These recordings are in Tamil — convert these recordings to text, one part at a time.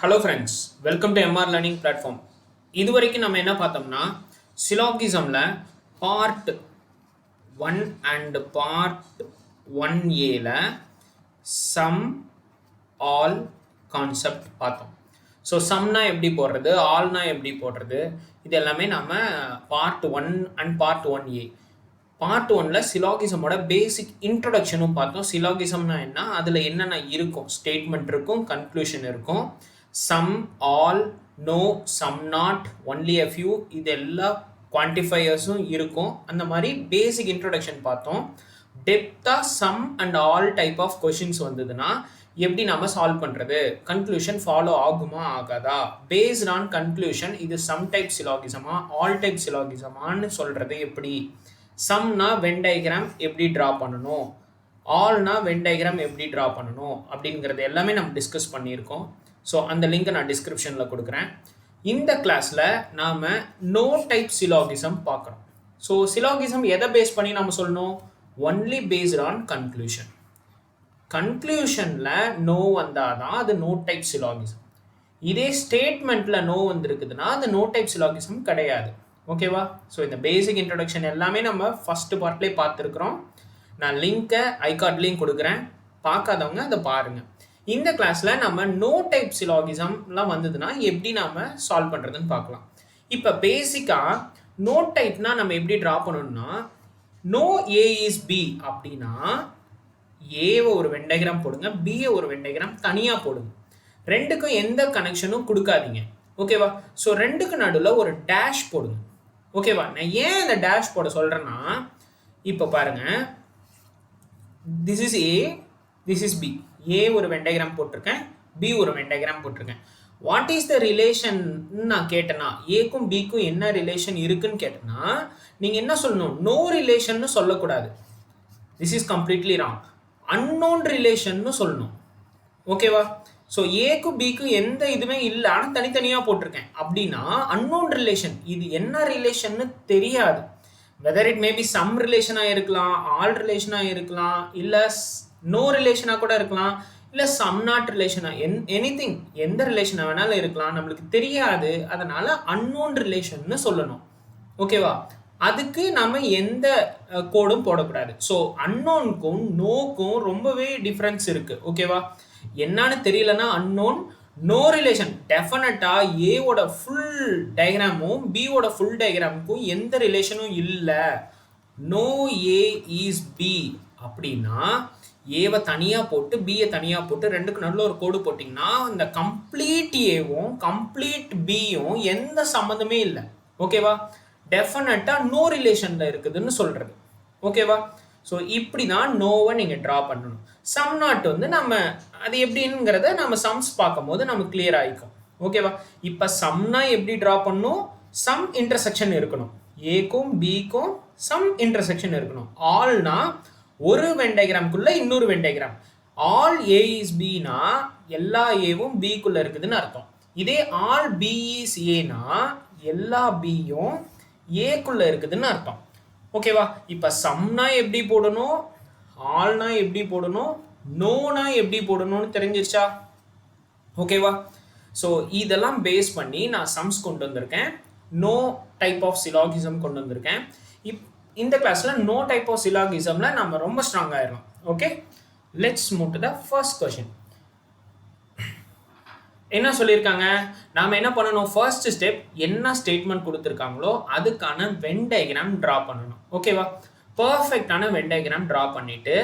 Hello friends, welcome to MR learning platform. இது வரைக்கும் நம்ம என்ன பார்த்தோம்னா சிலாகிசமில் part 1 and part 1A some all concept பார்த்தோம். ஸோ சம்னா எப்படி போடுறது, ஆல்னா எப்படி போடுறது, இது எல்லாமே நம்ம part 1 and part 1A. Part 1ல் சிலாகிசமோட பேசிக் இன்ட்ரொடக்ஷனும் பார்த்தோம். சிலாகிசம்னா என்ன, அதில் என்னென்ன இருக்கும், ஸ்டேட்மெண்ட் இருக்கும், கன்க்ளூஷன் இருக்கும், some, all, no, some not, only a few, இது எல்லா குவான்டிஃபையர்ஸும் இருக்கும். அந்த மாதிரி பேசிக் இன்ட்ரொடக்ஷன் பார்த்தோம். டெப்த்தாக some and all type of questions வந்ததுன்னா எப்படி நம்ம சால்வ் பண்ணுறது, கன்க்ளூஷன் ஃபாலோ ஆகுமா ஆகாதா, பேஸ்ட் ஆன் கன்க்ளூஷன் இது சம் டைப் சிலாகிசமா ஆல் டைப் சிலாகிசமான்னு சொல்கிறது எப்படி, சம்னா வென் டயக்ராம் எப்படி ட்ரா பண்ணணும், ஆல்னா வென் டயக்ராம் எப்படி ட்ரா பண்ணணும் அப்படிங்கிறது எல்லாமே நம்ம டிஸ்கஸ் பண்ணியிருக்கோம். ஸோ அந்த லிங்கை நான் டிஸ்கிரிப்ஷனில் கொடுக்குறேன். இந்த கிளாஸில் நாம் நோ டைப் சிலாகிசம் பார்க்குறோம். ஸோ சிலாகிசம் எதை பேஸ் பண்ணி நம்ம சொல்லணும், ஒன்லி பேஸ்ட் ஆன் கன்க்ளூஷன். கன்க்ளூஷனில் நோ வந்தால் தான் அது நோ டைப் சிலாகிசம். இதே ஸ்டேட்மெண்ட்டில் நோ வந்துருக்குதுன்னா அது நோ டைப் சிலாகிசம் கிடையாது. ஓகேவா? ஸோ இந்த பேசிக் இன்ட்ரடக்ஷன் எல்லாமே நம்ம ஃபஸ்ட்டு பார்ட்லேயே பார்த்துருக்குறோம். நான் லிங்க்கை ஐகார்ட்லேயும் கொடுக்குறேன், பார்க்காதவங்க அதை பாருங்கள். இந்த கிளாஸில் நம்ம நோ டைப் சிலாகிசம்லாம் வந்ததுன்னா எப்படி நாம் சால்வ் பண்ணுறதுன்னு பார்க்கலாம். இப்போ பேசிக்காக நோ டைப்னா நம்ம எப்படி ட்ரா பண்ணணும்னா, நோ ஏ இஸ் பி அப்படின்னா ஏவை ஒரு வென் டயக்ராம் போடுங்க, பியை ஒரு வென் டயக்ராம் தனியாக போடுங்க. ரெண்டுக்கும் எந்த கனெக்ஷனும் கொடுக்காதீங்க. ஓகேவா? ஸோ ரெண்டுக்கு நடுவில் ஒரு டேஷ் போடுங்க. ஓகேவா? நான் ஏன் இந்த டேஷ் போட சொல்கிறேன்னா, இப்போ பாருங்கள், this is A, this is B. A ஒரு வென் டயக்ராம் போட்டிருக்கேன், பி ஒரு வென் டயக்ராம் போட்டிருக்கேன். வாட் இஸ் த ரிலேஷன் நான் கேட்டேன்னா, ஏக்கும் பிக்கும் என்ன ரிலேஷன் இருக்குன்னு கேட்டேன்னா நீங்கள் என்ன சொல்லணும், நோ ரிலேஷன்னு சொல்லக்கூடாது. This is completely wrong. Unknown ரிலேஷன்னு சொல்லணும். ஓகேவா? ஸோ ஏக்கும் பிக்கும் எந்த இதுவுமே இல்லை, ஆனால் தனித்தனியாக போட்டிருக்கேன் அப்படின்னா அன்னோன் ரிலேஷன். இது என்ன ரிலேஷன்னு தெரியாது. வெதர் இட் மேபி சம் ரிலேஷனாக இருக்கலாம், ஆல் ரிலேஷனாக இருக்கலாம், இல்லை நோ ரிலேஷனாக கூட இருக்கலாம், இல்லை சம் நாட் ரிலேஷனாக எனிதிங், எந்த ரிலேஷனாக வேணாலும் இருக்கலாம், நம்மளுக்கு தெரியாது. அதனால் அன்னோன் ரிலேஷன்னு சொல்லணும். ஓகேவா? அதுக்கு நம்ம எந்த கோடும் போடக்கூடாது. ஸோ அன்னோனுக்கும் நோக்கும் ரொம்பவே டிஃப்ரென்ஸ் இருக்குது. ஓகேவா? என்னன்னு தெரியலன்னா அன்னோன், நோ ரிலேஷன். டெஃபினட்டாக ஏவோட ஃபுல் டயக்ராமும் பியோட ஃபுல் டயக்ராமுக்கும் எந்த ரிலேஷனும் இல்லை. நோ ஏ இஸ் பி அப்படின்னா ஏவை தனியாக போட்டு பியை தனியாக போட்டு ரெண்டுக்கு நடுவில் ஒரு கோடு போட்டிங்கன்னா இந்த கம்ப்ளீட் ஏவும் கம்ப்ளீட் பியும் எந்த சம்மந்தமே இல்லை. ஓகேவா? டெஃபினட்டாக நோ ரிலேஷனில் இருக்குதுன்னு சொல்கிறது. ஓகேவா? ஸோ இப்படி தான் நோவை நீங்கள் ட்ரா பண்ணணும். சம் நாட் வந்து நம்ம அது எப்படிங்கிறத நம்ம சம்ஸ் பார்க்கும்போது நமக்கு கிளியர் ஆகிக்கும். ஓகேவா? இப்போ சம்னா எப்படி ட்ரா பண்ணணும், சம் இன்டர்செக்ஷன் இருக்கணும், ஏக்கும் பிக்கும் சம் இன்டர்செக்ஷன் இருக்கணும். ஆல்னா ஒரு வென் டயக்ராம்குள்ளே இன்னொரு Venn diagram. All A is பினா எல்லா ஏவும் பிக்குள்ளே இருக்குதுன்னு அர்த்தம். இதே ஆல் பி இஸ் ஏனா எல்லா பியும் ஏக்குள்ளே இருக்குதுன்னு அர்த்தம். ஓகேவா? இப்போ சம்னா எப்படி போடணும், ஆல்னா எப்படி போடணும், நோனா எப்படி போடணும்னு தெரிஞ்சிருச்சா? ஓகேவா? ஸோ இதெல்லாம் பேஸ் பண்ணி நான் சம்ஸ் கொண்டு வந்திருக்கேன், நோ டைப் ஆஃப் சிலாகிசம் கொண்டு வந்திருக்கேன். இந்த கிளாஸில் நோ டைப் ஆஃப் சிலாகிசமில் நம்ம ரொம்ப ஸ்ட்ராங் ஆயிடலாம். Okay, let's move to the first question. என்ன சொல்லியிருக்காங்க, நாம் என்ன பண்ணணும், ஃபர்ஸ்ட் ஸ்டெப் என்ன ஸ்டேட்மெண்ட் கொடுத்துருக்காங்களோ அதுக்கான வென் டயக்ராம் ட்ரா பண்ணணும். ஓகேவா? பர்ஃபெக்டான வென் டயக்ராம் ட்ரா பண்ணிவிட்டு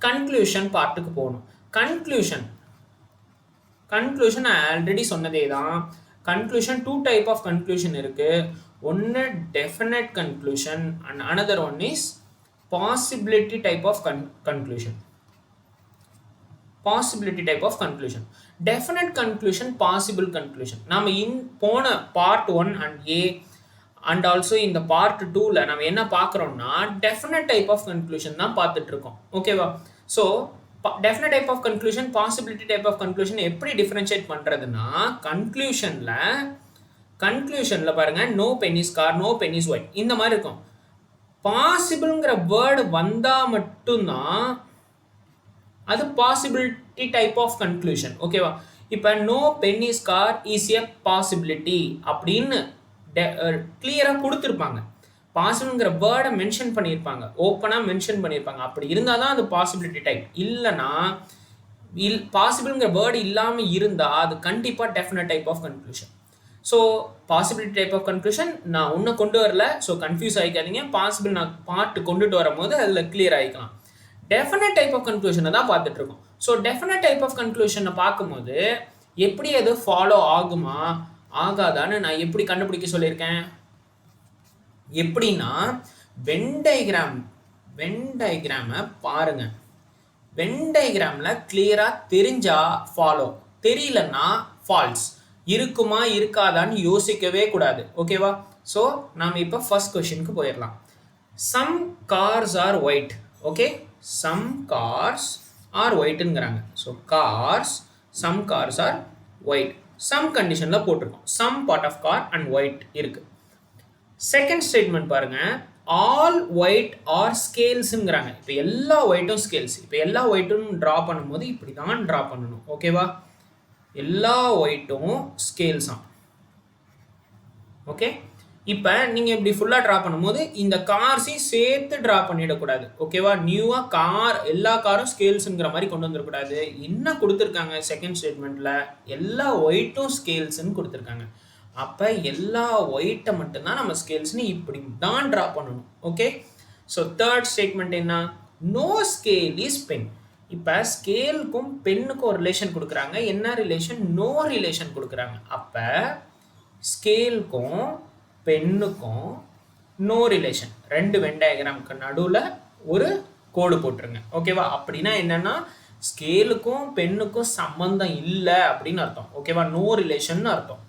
கன்க்ளூஷன் பார்ட்டுக்கு போகணும். கன்க்ளூஷன் நான் ஆல்ரெடி சொன்னதே தான். Conclusion two type of conclusion இருக்குது. ஒன்று definite conclusion and another one is possibility type of conclusion. Possibility type of conclusion, definite conclusion, possible conclusion. நம்ம போன part 1 and A and also இந்த பார்ட் 2ல் நம்ம என்ன பார்க்குறோம்னா டெஃபினட் டைப் ஆஃப் கன்க்ளூஷன் தான் பார்த்துட்டு இருக்கோம். ஓகேவா? So definite type of conclusion, possibility type of conclusion எப்படி டிஃப்ரென்ஷியேட் பண்ணுறதுன்னா, கன்க்ளூஷனில் பாருங்கள், no pen is car, no pen is white, இந்த மாதிரி இருக்கும். பாசிபிள்ங்கிற வேர்டு வந்தால் மட்டும்தான் அது பாசிபிலிட்டி டைப் ஆஃப் கன்க்ளூஷன். ஓகேவா? இப்போ no pen is car is a possibility அப்படின்னு கிளியராக கொடுத்துருப்பாங்க. பாசிபிள்ங்கிற வேர்டை மென்ஷன் பண்ணியிருப்பாங்க, ஓப்பனாக மென்ஷன் பண்ணியிருப்பாங்க. அப்படி இருந்தால் தான் அது பாசிபிலிட்டி டைப். இல்லைனா பாசிபிள்ங்கிற வேர்டு இல்லாமல் இருந்தால் அது கண்டிப்பாக definite type of conclusion. So possibility type of conclusion நான் ஒன்றும் கொண்டு வரல, ஸோ கன்ஃபியூஸ் ஆகிக்காதீங்க. பாசிபிள் நான் பார்ட்டு கொண்டுட்டு வரும்போது அதில் கிளியர் ஆகிக்கலாம். டெஃபினட் டைப் ஆஃப் கன்க்ளூஷனை தான் பார்த்துட்டு இருக்கோம். ஸோ டெஃபினட் டைப் ஆஃப் கன்க்ளூஷனை பார்க்கும்போது எப்படி அது ஃபாலோ ஆகுமா ஆகாதான்னு நான் எப்படி கண்டுபிடிக்க சொல்லியிருக்கேன். எப்படின்னா வென் டயக்ராமை பாருங்க. வென் டயக்ராமில் கிளியராக தெரிஞ்சா ஃபாலோ, தெரியலன்னா ஃபால்ஸ். இருக்குமா இருக்காதான்னு யோசிக்கவே கூடாது. ஓகேவா? ஸோ நாம் இப்போ ஃபர்ஸ்ட் கொஷினுக்கு போயிடலாம். Some cars are white. Okay, some cars are ஒயிட்டுங்கிறாங்க. So cars, some cars are white. Some கண்டிஷனில் போட்டிருக்கோம். Some part of car and white இருக்கு. செகண்ட் ஸ்டேட்மெண்ட் பாருங்க, ஆல் ஒயிட் ஆர் ஸ்கேல்ஸுங்கிறாங்க. இப்போ எல்லா ஒயிட்டும் ஸ்கேல்ஸ். இப்போ எல்லா ஒயிட்டும் ட்ரா பண்ணும்போது இப்படி தான் ட்ரா பண்ணணும். ஓகேவா? எல்லா ஒயிட்டும் ஸ்கேல்ஸ் தான். ஓகே, இப்போ நீங்கள் இப்படி ஃபுல்லாக ட்ரா பண்ணும்போது இந்த கார்ஸையும் சேர்த்து ட்ரா பண்ணிடக்கூடாது. ஓகேவா? நியூவாக கார் எல்லா காரும் ஸ்கேல்ஸுங்கிற மாதிரி கொண்டு வந்துடக்கூடாது. என்ன கொடுத்துருக்காங்க செகண்ட் ஸ்டேட்மெண்ட்டில்? எல்லா ஒயிட்டும் ஸ்கேல்ஸ்ன்னு கொடுத்துருக்காங்க. அப்போ எல்லா ஒயிட்டை மட்டும்தான் நம்ம ஸ்கேல்ஸ்னு இப்படி தான் ட்ரா பண்ணணும். ஓகே, ஸோ தேர்ட் ஸ்டேட்மெண்ட் என்ன? No scale is pen. இப்போ ஸ்கேலுக்கும் பென்னுக்கும் ஒரு ரிலேஷன் கொடுக்குறாங்க. என்ன ரிலேஷன்? நோ ரிலேஷன் கொடுக்குறாங்க. அப்போ ஸ்கேலுக்கும் பென்னுக்கும் நோ ரிலேஷன். ரெண்டு வென் டயக்ராமுக்கு நடுவில் ஒரு கோடு போட்டுருங்க. ஓகேவா? அப்படின்னா என்னன்னா ஸ்கேலுக்கும் பென்னுக்கும் சம்மந்தம் இல்லை அப்படின்னு அர்த்தம். ஓகேவா? நோ ரிலேஷன் அர்த்தம்.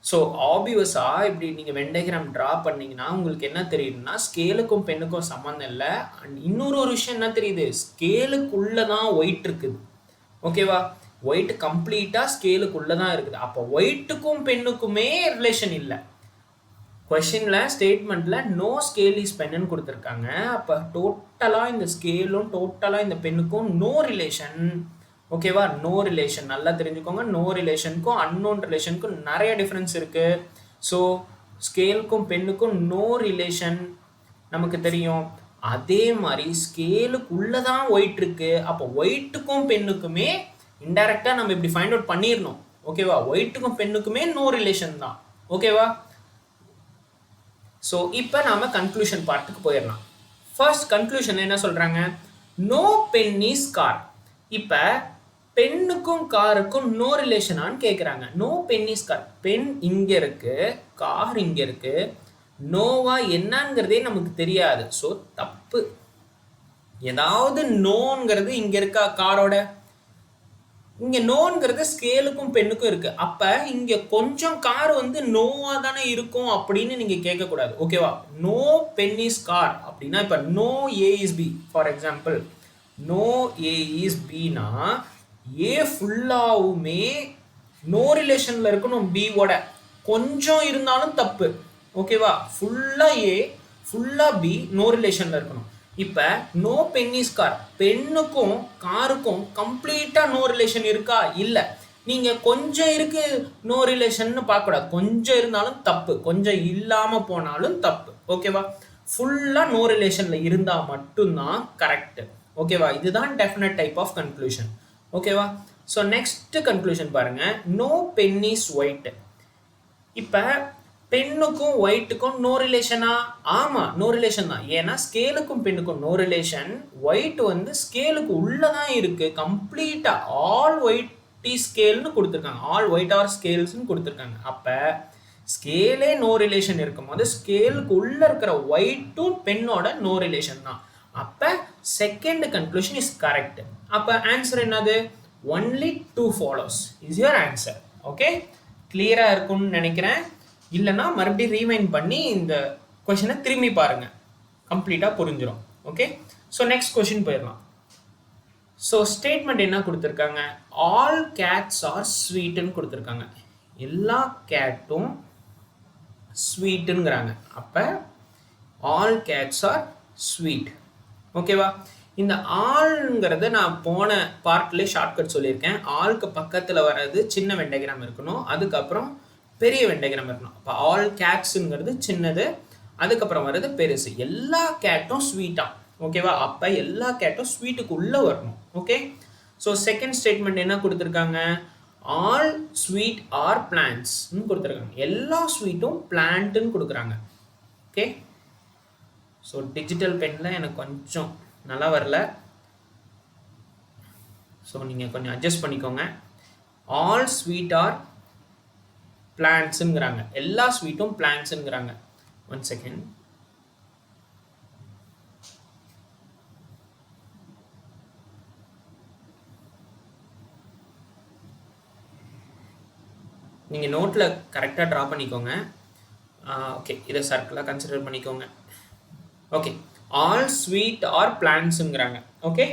ஸோ ஆப்வியஸாக இப்படி நீங்கள் வென் டயக்ராம் ட்ரா பண்ணிங்கன்னா உங்களுக்கு என்ன தெரியுதுன்னா ஸ்கேலுக்கும் பென்னுக்கும் சம்மந்தம் இல்லை. அண்ட் இன்னொரு விஷயம் என்ன தெரியுது? ஸ்கேலுக்குள்ளே தான் ஒயிட் இருக்குது. ஓகேவா? ஒயிட் கம்ப்ளீட்டாக ஸ்கேலுக்குள்ளே தான் இருக்குது. அப்போ ஒயிட்டுக்கும் பென்னுக்குமே ரிலேஷன் இல்லை. கொஷினில் ஸ்டேட்மெண்ட்டில் நோ ஸ்கேல் இஸ் பென்னு கொடுத்துருக்காங்க. அப்போ டோட்டலாக இந்த ஸ்கேலும் டோட்டலாக இந்த பென்னுக்கும் நோ ரிலேஷன். ஓகேவா? No relation. நல்லா தெரிஞ்சுக்கோங்க, நோ ரிலேஷனுக்கும் அன்னோன் ரிலேஷனுக்கும் நிறைய டிஃப்ரென்ஸ் இருக்குது. ஸோ ஸ்கேலுக்கும் பென்னுக்கும் நோ ரிலேஷன் நமக்கு தெரியும். அதே மாதிரி ஸ்கேலுக்குள்ளே தான் ஒயிட் இருக்குது. அப்போ ஒயிட்டுக்கும் பென்னுக்குமே இன்டைரக்டாக நம்ம இப்படி ஃபைண்ட் அவுட் பண்ணிடணும். ஓகேவா? ஒயிட்டுக்கும் பென்னுக்குமே நோ ரிலேஷன் தான். ஓகேவா? ஸோ இப்போ நாம் கன்க்ளூஷன் பார்ட்டுக்கு போயிடலாம். ஃபர்ஸ்ட் கன்க்ளூஷன் என்ன சொல்கிறாங்க? No pen is car. இப்போ பென்னுக்கும் காருக்கும் நோ ரிலேஷனான்னு கேட்குறாங்க. No pen is car. Pen இங்கே இருக்குது, கார் இங்கே இருக்குது. நோவா என்னங்கிறதே நமக்கு தெரியாது. ஸோ தப்பு. ஏதாவது நோங்கிறது இங்கே இருக்கா காரோட? இங்கே நோங்கிறது ஸ்கேலுக்கும் பென்னுக்கும் இருக்குது. அப்போ இங்கே கொஞ்சம் கார் வந்து நோவாக தானே இருக்கும் அப்படின்னு நீங்கள் கேட்கக்கூடாது. ஓகேவா? நோ பென் இஸ் கார் அப்படின்னா இப்போ no A is B. For example no A is பினா ஏ ஃபுல்லாவுமே நோ ரிலேஷனில் இருக்கணும் பியோட. கொஞ்சம் இருந்தாலும் தப்பு. ஓகேவா? ஃபுல்லாக ஏ ஃபுல்லாக பி நோ ரிலேஷனில் இருக்கணும். இப்போ நோ பென் இஸ் கார். பென்னுக்கும் காருக்கும் கம்ப்ளீட்டாக நோ ரிலேஷன் இருக்கா? இல்லை. நீங்கள் கொஞ்சம் இருக்கு நோ ரிலேஷன்னு பார்க்கக்கூடாது. கொஞ்சம் இருந்தாலும் தப்பு, கொஞ்சம் இல்லாமல் போனாலும் தப்பு. ஓகேவா? ஃபுல்லாக நோ ரிலேஷனில் இருந்தால் மட்டும்தான் கரெக்டு. ஓகேவா? இதுதான் டெஃபினட் டைப் ஆஃப் கன்க்ளூஷன். ஓகேவா? ஸோ நெக்ஸ்ட் கன்க்ளூஷன் பாருங்க, நோ பென் இஸ் ஒயிட். இப்போ பென்னுக்கும் ஒயிட்டுக்கும் நோ ரிலேஷனா? ஆமாம், நோ ரிலேஷன் தான். ஏன்னா ஸ்கேலுக்கும் பென்னுக்கும் நோ ரிலேஷன். ஒயிட் வந்து ஸ்கேலுக்கு உள்ளே தான் இருக்குது கம்ப்ளீட்டாக. ஆல் ஒயிட் ஸ்கேல்னு கொடுத்துருக்காங்க, ஆல் ஒயிட் ஆர் ஸ்கேல்ஸ்னு கொடுத்துருக்காங்க. அப்போ ஸ்கேலே நோ ரிலேஷன் இருக்கும்போது ஸ்கேலுக்கு உள்ளே இருக்கிற ஒயிட்டும் பென்னோட நோ ரிலேஷன் தான். அப்போ செகண்ட் கன்க்ளூஷன் இஸ் கரெக்ட். அப்போ ஆன்சர் என்னது? Only 2 follows is your answer. Okay, கிளியராக இருக்கும்னு நினைக்கிறேன். இல்லைனா மறுபடியும் ரீவைண்ட் பண்ணி இந்த கொஷினை திரும்பி பாருங்கள், கம்ப்ளீட்டாக புரிஞ்சிடும். ஓகே, ஸோ நெக்ஸ்ட் கொஷின் போயிடலாம். ஸோ ஸ்டேட்மெண்ட் என்ன கொடுத்துருக்காங்க? ஆல் கேட்ஸ் ஆர் ஸ்வீட்டுன்னு கொடுத்துருக்காங்க. எல்லா கேட்டும் ஸ்வீட்டுங்கிறாங்க. அப்போ ஆல் கேட்ஸ் ஆர் ஸ்வீட். ஓகேவா? இந்த ஆல்ங்கிறத நான் போன பார்ட்லேயே ஷார்ட்கட் சொல்லியிருக்கேன். ஆளுக்கு பக்கத்தில் வர்றது சின்ன வெண்டைகிராம் இருக்கணும், அதுக்கப்புறம் பெரிய வெண்டைகிராம் இருக்கணும். அப்போ ஆல் கேட்ஸுங்கிறது சின்னது, அதுக்கப்புறம் வர்றது பெருசு. எல்லா கேட்டும் ஸ்வீட்டாக, ஓகேவா? அப்போ எல்லா கேட்டும் ஸ்வீட்டுக்கு உள்ளே வரணும். ஓகே, ஸோ செகண்ட் ஸ்டேட்மெண்ட் என்ன கொடுத்துருக்காங்க? ஆல் ஸ்வீட் ஆர் பிளான்ட்ஸ்ன்னு கொடுத்துருக்காங்க. எல்லா ஸ்வீட்டும் பிளான்ட்டுன்னு கொடுக்குறாங்க. ஓகே, ஸோ டிஜிட்டல் பெனில் எனக்கு கொஞ்சம் நல்லா வரல, ஸோ நீங்கள் கொஞ்சம் அட்ஜஸ்ட் பண்ணிக்கோங்க. ஆல் ஸ்வீட் ஆர் பிளான்ட்ஸுங்கிறாங்க, எல்லா ஸ்வீட்டும் பிளான்ட்ஸுங்கிறாங்க. One second. நீங்கள் நோட்டில் கரெக்டாக ட்ரா பண்ணிக்கோங்க. ஓகே, இதை சர்க்கிளாக கன்சிடர் பண்ணிக்கோங்க. ஓகே, ஆல் ஸ்வீட் ஆர் பிளான்ட்ஸுங்கிறாங்க. ஓகே,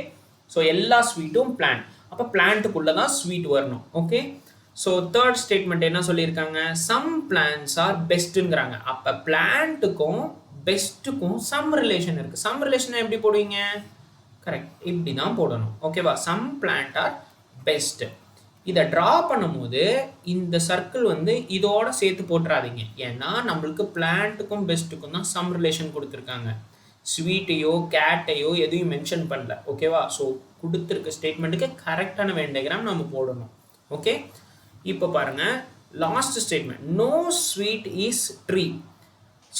ஸோ எல்லா ஸ்வீட்டும் பிளான்ட், அப்போ பிளான்ட்டுக்குள்ளே தான் ஸ்வீட் வரணும். ஓகே, ஸோ தேர்ட் ஸ்டேட்மெண்ட் என்ன சொல்லியிருக்காங்க? சம் பிளான்ட்ஸ் ஆர் பெஸ்ட்டுங்கிறாங்க. அப்போ பிளான்ட்டுக்கும் பெஸ்ட்டுக்கும் சம் ரிலேஷன் இருக்குது. சம் ரிலேஷனை எப்படி போடுவீங்க? கரெக்ட், இப்படி தான் போடணும். ஓகேவா? Some plant are best. இதை ட்ரா பண்ணும்போது இந்த சர்க்கிள் வந்து இதோட சேர்த்து போட்டுறாதீங்க, ஏன்னா நம்மளுக்கு பிளான்ட்டுக்கும் பெஸ்ட்டுக்கும் தான் சம் ரிலேஷன் கொடுத்துருக்காங்க. ஸ்வீட்டையோ கேட்டையோ எதையும் மென்ஷன் பண்ணல. ஓகேவா? ஸோ கொடுத்துருக்க ஸ்டேட்மெண்ட்டுக்கு கரெக்டான வெண்டைகிராம் நம்ம போடணும். ஓகே, இப்போ பாருங்கள் last statement. No sweet is tree.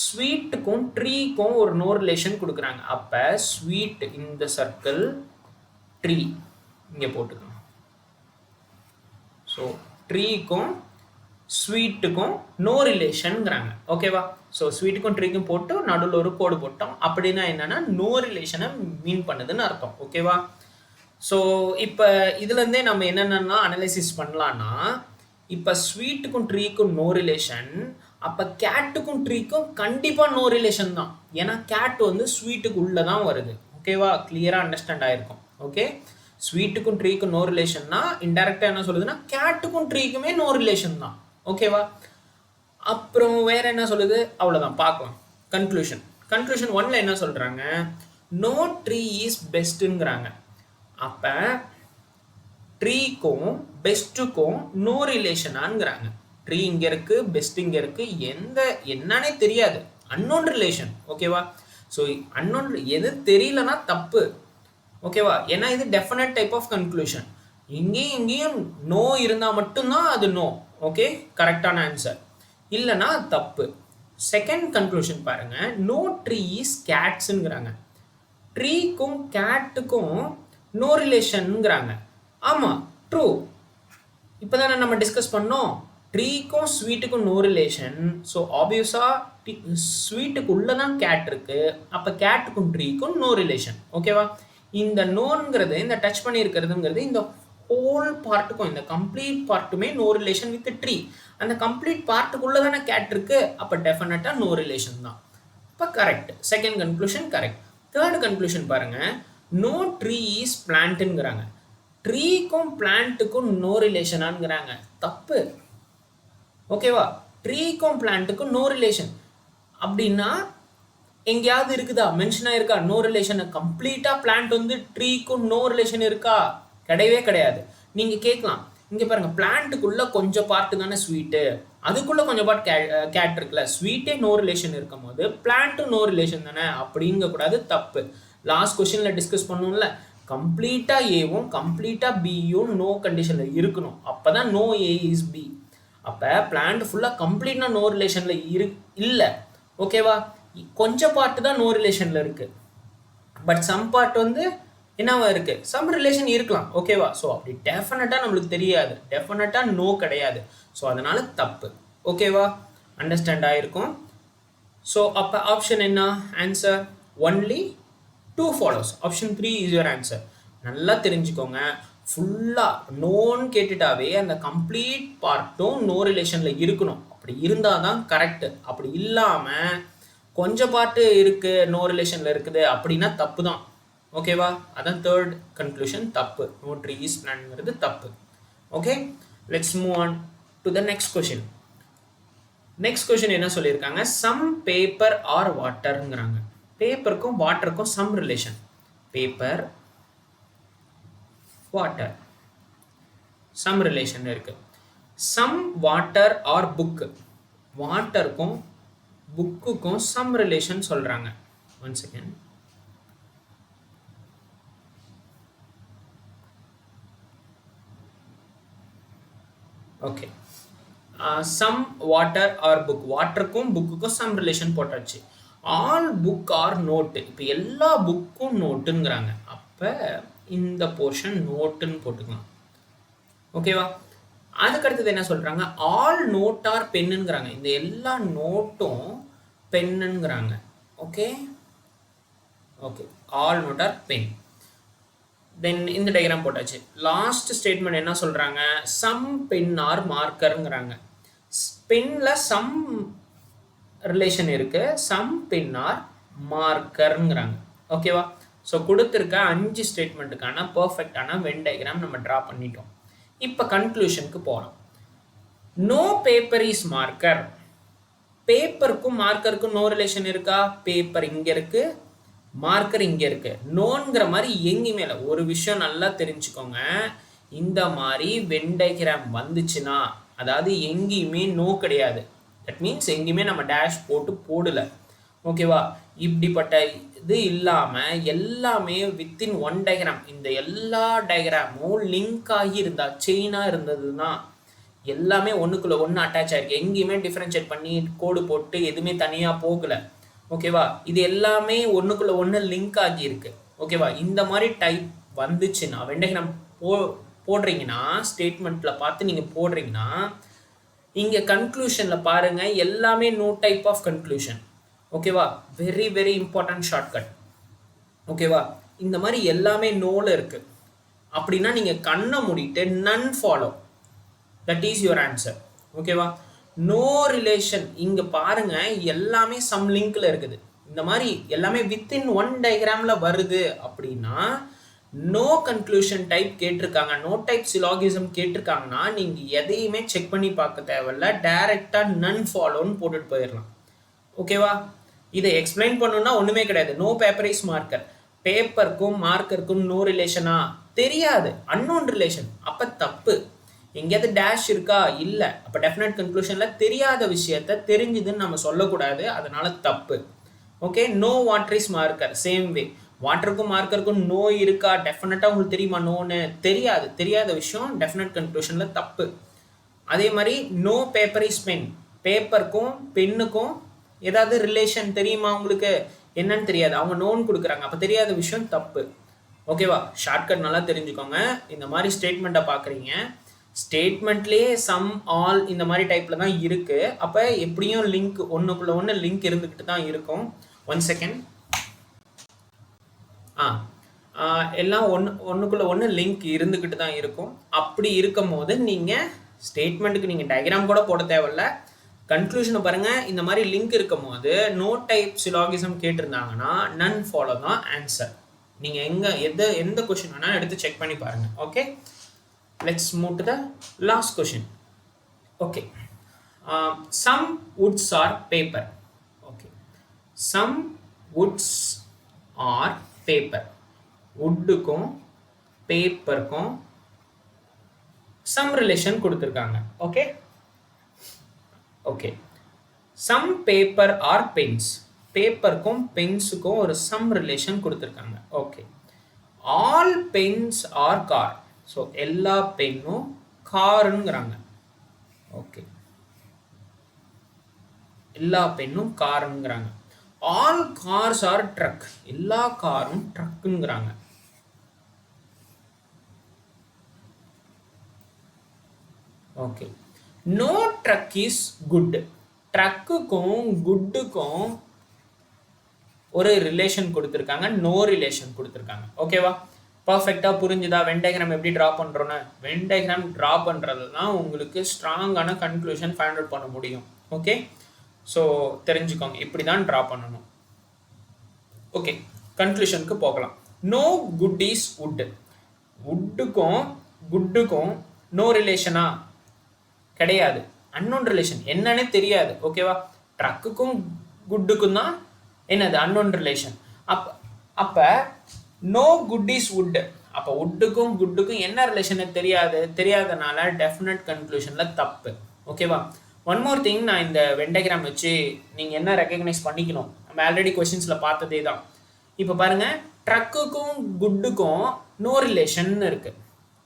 ஸ்வீட்டுக்கும் ட்ரீக்கும் ஒரு நோ ரிலேஷன் கொடுக்குறாங்க. அப்போ ஸ்வீட் இந்த சர்க்கிள், ட்ரீ இங்கே போட்டுக்கணும். ஸோ ட்ரீக்கும் ஸ்வீட்டுக்கும் நோ ரிலேஷனுங்கிறாங்க. ஓகேவா? ஸோ ஸ்வீட்டுக்கும் ட்ரீக்கும் போட்டு நடுவில் ஒரு கோடு போட்டோம். அப்படின்னா என்னன்னா நோ ரிலேஷனை மீன் பண்ணுதுன்னு அர்த்தம். ஓகேவா? ஸோ இப்போ இதுலேருந்தே நம்ம என்னென்னா அனலைசிஸ் பண்ணலான்னா, இப்போ ஸ்வீட்டுக்கும் ட்ரீக்கும் நோ ரிலேஷன், அப்போ கேட்டுக்கும் ட்ரீக்கும் கண்டிப்பாக நோ ரிலேஷன் தான். ஏன்னா கேட் வந்து ஸ்வீட்டுக்கு உள்ளே தான் வருது. ஓகேவா? கிளியராக அண்டர்ஸ்டாண்ட் ஆகிருக்கும். ஓகே, ஸ்வீட்டுக்கும் ட்ரீக்கும் நோ ரிலேஷன்னா இன்டெரக்டாக என்ன சொல்லுதுன்னா கேட்டுக்கும் ட்ரீக்குமே நோ ரிலேஷன் தான். ஓகேவா? அப்புறம் வேற என்ன சொல்லுது? அவ்வளோதான், பார்க்கலாம். கன்க்ளூஷன் 1ல் என்ன சொல்கிறாங்க? நோ ட்ரீ இஸ் பெஸ்ட்டுங்கிறாங்க. அப்போ ட்ரீக்கும் பெஸ்ட்டுக்கும் நோ ரிலேஷனாங்கிறாங்க. ட்ரீ இங்கே இருக்குது, பெஸ்ட் இங்கே இருக்குது, என்னன்னே தெரியாது, அன்னோன் ரிலேஷன். ஓகேவா? ஸோ அன்னோன் எது தெரியலனா தப்பு. ஓகேவா? ஏன்னா இது டெஃபினட் டைப் ஆஃப் கன்க்ளூஷன். இங்கேயும் நோ இருந்தால் மட்டும்தான் அது நோ. ஓகே, கரெக்டான ஆன்சர். இல்லைனா தப்பு. செகண்ட் கன்க்ளூஷன் பாருங்க. நோ ட்ரீ இஸ் கேட்ஸுங்கிறாங்க. ட்ரீக்கும் கேட்டுக்கும் நோ ரிலேஷனுங்கிறாங்க. ஆமாம், ட்ரூ. இப்போ தானே நம்ம டிஸ்கஸ் பண்ணோம், ட்ரீக்கும் ஸ்வீட்டுக்கும் நோ ரிலேஷன். ஸோ ஆப்வியஸாக ஸ்வீட்டுக்கு உள்ளே தான் கேட் இருக்குது. அப்போ கேட்டுக்கும் ட்ரீக்கும் நோ ரிலேஷன். ஓகேவா? இந்த நோன்ங்கிறது, இந்த டச் பண்ணியிருக்கிறதுங்கிறது இந்த ஹோல் பார்ட்டுக்கும், இந்த கம்ப்ளீட் பார்ட்டுமே நோ ரிலேஷன் வித் ட்ரீ. அந்த கம்ப்ளீட் பார்ட்டுக்குள்ளே தானே கேட் இருக்கு, அப்போ டெஃபினட்டாக நோ ரிலேஷன் தான். இப்போ correct. Second conclusion correct. Third conclusion பாருங்க. நோ ட்ரீ இஸ் பிளான்ட்டுங்கிறாங்க. ட்ரீக்கும் பிளான்ட்டுக்கும் நோ ரிலேஷனாங்கிறாங்க. தப்பு. ஓகேவா? ட்ரீக்கும் பிளான்ட்டுக்கும் நோ ரிலேஷன் அப்படின்னா எங்கேயாவது இருக்குதா? மென்ஷன் ஆயிருக்கா நோ ரிலேஷன்? கம்ப்ளீட்டாக பிளான்ட் வந்து ட்ரீக்கும் நோ ரிலேஷன் இருக்கா? கிடையவே கிடையாது. நீங்கள் கேட்கலாம், இங்கே பாருங்கள், பிளான்ட்டுக்குள்ளே கொஞ்சம் பார்ட்டு தானே ஸ்வீட்டு, அதுக்குள்ளே கொஞ்சம் பார்ட் கேட் இருக்குல்ல, ஸ்வீட்டே நோ ரிலேஷன் இருக்கும் போது பிளான்ட்டும் நோ ரிலேஷன் தானே அப்படிங்கக்கூடாது. தப்பு. லாஸ்ட் கொஸ்டினில் டிஸ்கஸ் பண்ணோம்ல, கம்ப்ளீட்டாக ஏவும் கம்ப்ளீட்டாக பியும் நோ கண்டிஷனில் இருக்கணும். அப்போ தான் நோ ஏ இஸ் பி. அப்போ பிளான்ட் ஃபுல்லாக கம்ப்ளீட்டாக நோ ரிலேஷனில் இல்லை. ஓகேவா? கொஞ்சம் பார்ட்டு தான் நோ ரிலேஷனில் இருக்குது, பட் சம் பார்ட் வந்து என்னவா இருக்குது, சம் ரிலேஷன் இருக்கலாம். ஓகேவா? ஸோ அப்படி டெஃபினட்டாக நம்மளுக்கு தெரியாது, டெஃபினட்டாக நோ கிடையாது. ஸோ அதனால் தப்பு. ஓகேவா? அண்டர்ஸ்டாண்ட் ஆகிருக்கும். ஸோ அப்போ ஆப்ஷன் என்ன answer? Only 2 follows. Option 3 is your answer. நல்லா தெரிஞ்சுக்கோங்க. ஃபுல்லாக நோன்னு கேட்டுட்டாவே அந்த கம்ப்ளீட் பார்ட்டும் நோ ரிலேஷனில் இருக்கணும். அப்படி இருந்தால் தான் கரெக்டு. அப்படி இல்லாமல் கொஞ்சம் பார்ட்டு இருக்குது நோ ரிலேஷனில் இருக்குது அப்படின்னா தப்பு தான். ஓகேவா? அதான் தேர்ட் கன்க்ளூஷன் தப்பு. நோ ட்ரீ இஸ் பிளான்ட்ங்கிறது தப்பு. Okay, let's move on to the next question. Next question என்ன சொல்லியிருக்காங்க? சம் பேப்பர் ஆர் வாட்டருங்கிறாங்க. பேப்பருக்கும் வாட்டருக்கும் some relation. Paper water some relation இருக்கு. சம் வாட்டர் ஆர் புக், வாட்டருக்கும் புக்குக்கும் சம் ரிலேஷன் சொல்றாங்க. One second. Okay, some water are book, வாட்டருக்கும் புக்குக்கும் சம் ரிலேஷன் போட்டாச்சு. ஆல் புக் ஆர் நோட்டு, இப்போ எல்லா புக்கும் நோட்டுங்கிறாங்க. அப்போ இந்த போர்ஷன் நோட்டுன்னு போட்டுக்கலாம். ஓகேவா? அதுக்கடுத்தது என்ன சொல்கிறாங்க, ஆல் நோட் ஆர் பென்னுங்கிறாங்க. இந்த எல்லா நோட்டும் பென்னுங்கிறாங்க. Okay okay, all note are pen. Then இந்த டயக்ராம் போட்டாச்சு. லாஸ்ட் ஸ்டேட்மெண்ட் என்ன சொல்கிறாங்க, சம் பென் ஆர் மார்க்கருங்கிறாங்க. பென்ல சம் ரிலேஷன் இருக்கு, சம் பென் ஆர் மார்க்கருங்கிறாங்க. ஓகேவா? ஸோ கொடுத்துருக்க 5 ஸ்டேட்மெண்ட்டுக்கான பர்ஃபெக்டான வென் டயக்ராம் நம்ம ட்ரா பண்ணிட்டோம். இப்போ கன்க்ளூஷனுக்கு போகலாம். No paper is marker. பேப்பருக்கும் மார்க்கருக்கும் நோ ரிலேஷன் இருக்கா? பேப்பர் இங்கே இருக்கு, மார்க்கர் இங்கே இருக்கு. நோங்கிற மாதிரி எங்கேயுமே இல்லை. ஒரு விஷயம் நல்லா தெரிஞ்சுக்கோங்க, இந்த மாதிரி வென் டயக்ராம் வந்துச்சுன்னா அதாவது எங்கேயுமே நோ கிடையாது. தட் மீன்ஸ் எங்கேயுமே நம்ம டேஷ் போடல. ஓகேவா? இப்படிப்பட்ட இது இல்லாமல் எல்லாமே வித்தின் ஒன் டயக்ராம், இந்த எல்லா டயக்ராமும் லிங்க் ஆகி இருந்தா, செயினாக இருந்ததுன்னா எல்லாமே ஒன்றுக்குள்ள ஒன்று அட்டாச் ஆகிருக்கு. எங்கேயுமே டிஃப்ரென்ஷியேட் பண்ணி கோடு போட்டு எதுவுமே தனியாக போகலை. ஓகேவா? இது எல்லாமே ஒன்றுக்குள்ள ஒன்று லிங்க் ஆகி இருக்கு. ஓகேவா? இந்த மாதிரி டைப் வந்துச்சுன்னா வென் டயக்ராம் போடுறீங்கன்னா, ஸ்டேட்மெண்ட்டில் பார்த்து நீங்கள் போடுறீங்கன்னா, இங்கே கன்க்ளூஷனில் பாருங்கள் எல்லாமே நோ டைப் ஆஃப் கன்க்ளூஷன். ஓகேவா? Very very important shortcut. ஓகேவா? இந்த மாதிரி எல்லாமே நோல இருக்கு அப்படின்னா நீங்கள் கண்ணை மூடிட்டு none follow, that is your answer. ஓகேவா? நோ ரிலேஷன் இங்கே பாருங்க எல்லாமே சம் லிங்க்ல இருக்குது. இந்த மாதிரி எல்லாமே வித்தின் ஒன் டயக்ராமில் வருது அப்படின்னா நோ கன்க்ளூஷன் டைப் கேட்டிருக்காங்க, நோ டைப் சிலாகிசம் கேட்டிருக்காங்கன்னா நீங்கள் எதையுமே செக் பண்ணி பார்க்க தேவையில்ல, டைரெக்டாக நன் ஃபாலோன்னு போட்டுட்டு போயிடலாம். ஓகேவா? இதை எக்ஸ்பிளைன் பண்ணணும்னா ஒன்றுமே கிடையாது. No paper is marker. பேப்பருக்கும் மார்க்கருக்கும் நோ ரிலேஷனா? தெரியாது, அன்னோன் ரிலேஷன். அப்போ தப்பு. எங்கேயாவது டேஷ் இருக்கா? இல்லை. அப்போ டெஃபினட் கன்க்ளூஷனில் தெரியாத விஷயத்த தெரிஞ்சுதுன்னு நம்ம சொல்லக்கூடாது, அதனால தப்பு. Okay, no water is marker. Same way, வாட்டருக்கும் மார்க்கருக்கும் நோ இருக்கா? டெஃபினட்டாக உங்களுக்கு தெரியுமா நோன்னு? தெரியாது. தெரியாத விஷயம் டெஃபினட் கன்க்ளூஷனில் தப்பு. அதே மாதிரி நோ பேப்பர் இஸ் பென். பேப்பருக்கும் பென்னுக்கும் ஏதாவது ரிலேஷன் தெரியுமா உங்களுக்கு? என்னன்னு தெரியாது, அவங்க நோன் கொடுக்குறாங்க. அப்போ தெரியாத விஷயம் தப்பு. ஓகேவா? ஷார்ட்கட் நல்லா தெரிஞ்சுக்கோங்க. இந்த மாதிரி ஸ்டேட்மெண்ட்டை பார்க்குறீங்க, ஸ்டேட்மெண்ட்லேயே சம் ஆல் இந்த மாதிரி டைப்பில் தான் இருக்குது. அப்போ எப்படியும் லிங்க் ஒன்றுக்குள்ளே ஒன்று லிங்க் இருந்துக்கிட்டு தான் இருக்கும். One second. எல்லாம் ஒன்றுக்குள்ளே ஒன்று லிங்க் இருந்துக்கிட்டு தான் இருக்கும். அப்படி இருக்கும் போது நீங்கள் ஸ்டேட்மெண்ட்டுக்கு நீங்கள் டயக்ராம் கூட போட தேவையில்ல. கன்க்ளூஷனை பாருங்கள், இந்த மாதிரி லிங்க் இருக்கும் போது நோ டைப் சிலாகிசம் கேட்டிருந்தாங்கன்னா நன் ஃபாலோ தான் ஆன்சர். நீங்கள் எந்த கொஷின் வேணால் எடுத்து செக் பண்ணி பாருங்கள். Okay, let's move to the last question. Okay, some woods are paper. Okay, some woods are paper. woodக்கும் பேப்பருக்கும் some relation கொடுத்துருக்காங்க. Okay okay, some paper are pens. பேப்பருக்கும் பென்ஸுக்கும் ஒரு some relation கொடுத்துருக்காங்க. Okay, all pens are car. So எல்லா பென்னும் காருங்கிறாங்க. ஓகே, எல்லா பென்னும் காருங்கிறாங்க. All cars are truck. எல்லா காரும் ட்ரக்குங்கிறாங்க. Okay, no truck is good. ட்ரக்குக்கும் குட்டுக்கும் ஒரு ரிலேஷன் கொடுத்துருக்காங்க, நோ ரிலேஷன் கொடுத்துருக்காங்க. ஓகேவா? பர்ஃபெக்டாக புரிஞ்சுதா வென் டயக்ராம் எப்படி ட்ரா பண்ணுறோன்னு? வென் டயக்ராம் ட்ரா பண்ணுறது தான் உங்களுக்கு ஸ்ட்ராங்கான கன்க்ளூஷன் ஃபைண்ட் அவுட் பண்ண முடியும். ஓகே, ஸோ தெரிஞ்சுக்கோங்க, இப்படி தான் ட்ரா பண்ணணும். ஓகே, கன்க்ளூஷனுக்கு போகலாம். No good is wood. வுட்டுக்கும் குட்டுக்கும் நோ ரிலேஷனா? கிடையாது, அன்னோன் ரிலேஷன். என்னன்னே தெரியாது. ஓகேவா? ட்ரக்குக்கும் குட்டுக்கும் தான் என்னது அன்னோன் ரிலேஷன். அப்போ நோ குட் இஸ் வுட். அப்போ வுட்டுக்கும் குட்டுக்கும் என்ன ரிலேஷன் தெரியாதனால டெஃபினட் கன்க்ளூஷனில் தப்பு. ஓகேவா? ஒன் மோர் திங், நான் இந்த வெண்டகிராம் வச்சு நீங்கள் என்ன ரெக்கக்னைஸ் பண்ணிக்கணும், நம்ம ஆல்ரெடி கொஷின்ஸில் பார்த்ததே தான். இப்போ பாருங்கள், ட்ரக்குக்கும் குட்டுக்கும் நோ ரிலேஷன் இருக்குது.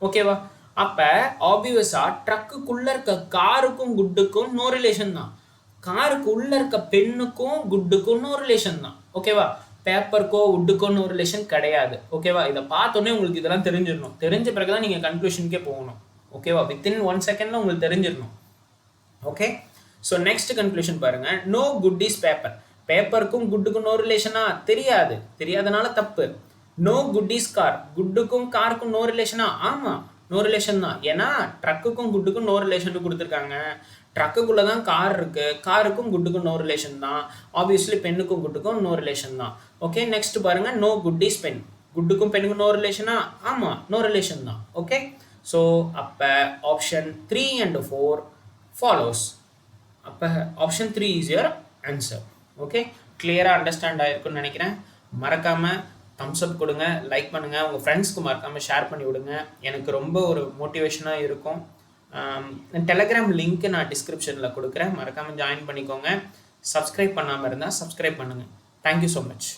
ஓகேவா? அப்போ ஆப்வியஸாக ட்ரக்குக்குள்ளே இருக்க காருக்கும் குட்டுக்கும் நோ ரிலேஷன் தான், காருக்கு உள்ளே இருக்க பெண்ணுக்கும் குட்டுக்கும் நோ ரிலேஷன் தான். ஓகேவா? பேப்பருக்கோ வுட்டுக்கோ நோ ரிலேஷன் கிடையாது. ஓகேவா? இதை பார்த்தோன்னே உங்களுக்கு இதெல்லாம் தெரிஞ்சிடணும். தெரிஞ்ச பிறகு தான் நீங்கள் கன்க்ளூஷனுக்கே போகணும். ஓகேவா? வித்தின் 1 செகண்டில் உங்களுக்கு தெரிஞ்சிடணும். ஓகே, ஸோ நெக்ஸ்ட் கன்க்ளூஷன் பாருங்க. No good is paper. பேப்பருக்கும் குட்டுக்கும் நோ ரிலேஷனா? தெரியாதனால தப்பு. No good is car. குட்டுக்கும் காருக்கும் நோ ரிலேஷனா? ஆமாம், நோ ரிலேஷன் தான். ஏன்னா ட்ரக்குக்கும் குட்டுக்கும் நோ ரிலேஷன் கொடுத்துருக்காங்க. ட்ரக்குக்குள்ளே தான் கார் இருக்குது, காருக்கும் குட்டுக்கும் நோ ரிலேஷன் தான். ஆப்வியஸ்லி பெண்ணுக்கும் குட்டுக்கும் நோ ரிலேஷன் தான். ஓகே, நெக்ஸ்ட் பாருங்க. No good is pen. குட்டுக்கும் பெண்ணுக்கும் நோ ரிலேஷனா? ஆமாம், நோ ரிலேஷன் தான். ஓகே, ஸோ அப்போ ஆப்ஷன் 3 and 4 ஃபாலோஸ். அப்போ option 3 is your answer. Okay, கிளியராக அண்டர்ஸ்டாண்ட் ஆகிருக்குன்னு நினைக்கிறேன். மறக்காமல் தம்ஸ் அப் கொடுங்க, லைக் பண்ணுங்கள், உங்கள் ஃப்ரெண்ட்ஸ்க்கு மறக்காமல் ஷேர் பண்ணி விடுங்க. எனக்கு ரொம்ப ஒரு மோட்டிவேஷனாக இருக்கும். டெலகிராம் லிங்க்கு நான் டிஸ்கிரிப்ஷனில் கொடுக்குறேன், மறக்காமல் ஜாயின் பண்ணிக்கோங்க. சப்ஸ்கிரைப் பண்ணாமல் இருந்தால் சப்ஸ்கிரைப் பண்ணுங்கள். Thank you so much.